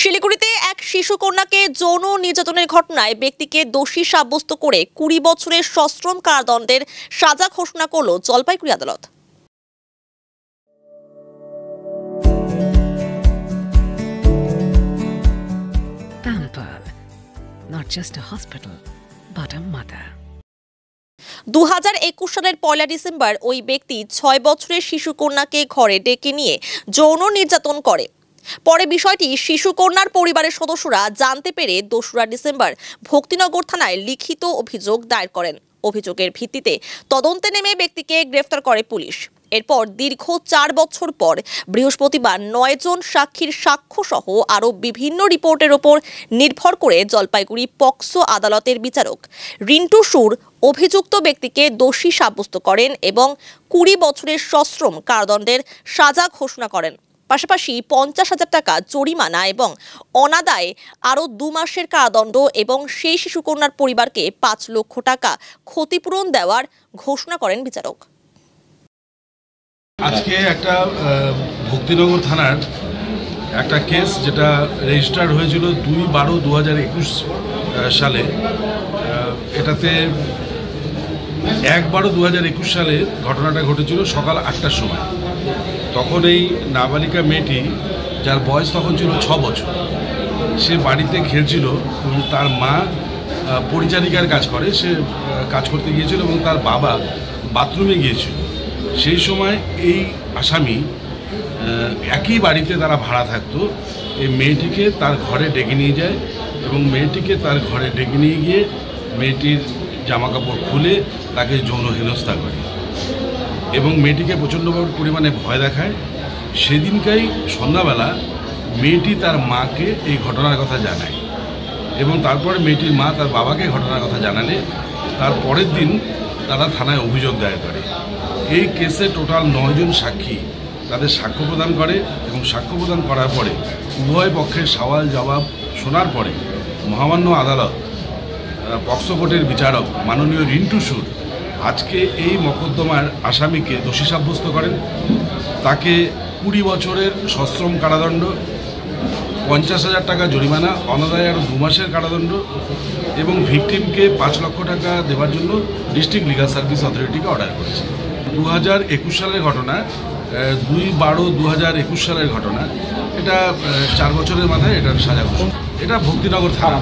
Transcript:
শিলিগুড়িতে এক শিশু কন্যাকে যৌন নির্যাতনের ঘটনায় ব্যক্তিকে দোষী সাব্যস্ত করে ২০ বছরের সশ্রম কারাদণ্ডের সাজা ঘোষণা করল জলপাইগুড়ি আদালত। Pampered, not just a hospital, but a mother. ২০২১ সালের ১ ডিসেম্বর ওই ব্যক্তি ৬ বছরের শিশু কন্যাকে ঘরে ডেকে নিয়ে যৌন নির্যাতন করে। পরে বিষয়টি শিশু কন্যার পরিবারের সদস্যরা জানতে পেরে ২রা ডিসেম্বর ভক্তিনগর থানায় লিখিত অভিযোগ দায়ের করেন। অভিযোগের ভিত্তিতে তদন্তে নেমে ব্যক্তিকে গ্রেফতার করে পুলিশ। এরপর দীর্ঘ ৪ বছর পর বৃহস্পতিবার ৯ জন সাক্ষীর সাক্ষ্য সহ আরও বিভিন্ন রিপোর্টের ওপর নির্ভর করে জলপাইগুড়ি পক্সো আদালতের বিচারক রিন্টু সুর অভিযুক্ত ব্যক্তিকে দোষী সাব্যস্ত করেন এবং ২০ বছরের সশ্রম কারাদণ্ডের সাজা ঘোষণা করেন। পাশাপাশি ৫০,০০০ টাকা জরিমানা এবং অনাদায়ে আরও ২ মাসের কারাদণ্ড এবং সেই শিশুকন্যার পরিবারকে ৫ লক্ষ টাকা ক্ষতিপূরণ দেওয়ার ঘোষণা করেন বিচারক। আজকে একটা ভক্তিনগর থানার একটা কেস যেটা রেজিস্টার্ড হয়েছিল ২/১২/২০২১ সালে। এটাতে ১/১২/২০২১ সালে ঘটনাটা ঘটেছিল সকাল ৮টার সময়। তখন এই নাবালিকা মেয়েটি, যার বয়স তখন ছিল ৬ বছর, সে বাড়িতে খেলছিল এবং তার মা পরিচারিকার কাজ করে, সে কাজ করতে গিয়েছিল এবং তার বাবা বাথরুমে গিয়েছিল। সেই সময় এই আসামি একই বাড়িতে তারা ভাড়া থাকতো, এই মেয়েটিকে তার ঘরে ডেকে নিয়ে যায় এবং মেয়েটিকে তার ঘরে ডেকে নিয়ে গিয়ে মেয়েটির জামাকাপড় খুলে তাকে যৌন হেনস্থা করে এবং মেয়েটিকে প্রচণ্ড পরিমাণে ভয় দেখায়। সেদিনকাই সন্ধ্যাবেলা মেয়েটি তার মাকে এই ঘটনার কথা জানায় এবং তারপরে মেয়েটির মা তার বাবাকে ঘটনার কথা জানালে তার পরের দিন তারা থানায় অভিযোগ দায়ের করে। এই কেসে টোটাল ৯ জন সাক্ষী তাদের সাক্ষ্য প্রদান করে এবং সাক্ষ্য প্রদান করার পরে উভয় পক্ষের সওয়াল জবাব শোনার পরে মহামান্য আদালত পক্সো কোর্টের বিচারক মাননীয় রিন্টু সুর আজকে এই মোকদ্দমার আসামিকে দোষী সাব্যস্ত করেন। তাকে ২০ বছরের সশ্রম কারাদণ্ড, ৫০,০০০ টাকা জরিমানা, অনাদায়ে আরও ২ মাসের কারাদণ্ড এবং ভিকটিমকে ৫ লক্ষ টাকা দেওয়ার জন্য ডিস্ট্রিক্ট লিগাল সার্ভিস অথরিটিকে অর্ডার করেছে। ২০২১ সালের ঘটনা, ২/১২/২০২১ সালের ঘটনা। এটা ৪ বছরের মাথায় এটার সাজা ঘোষণা। এটা ভক্তিনগর থানা।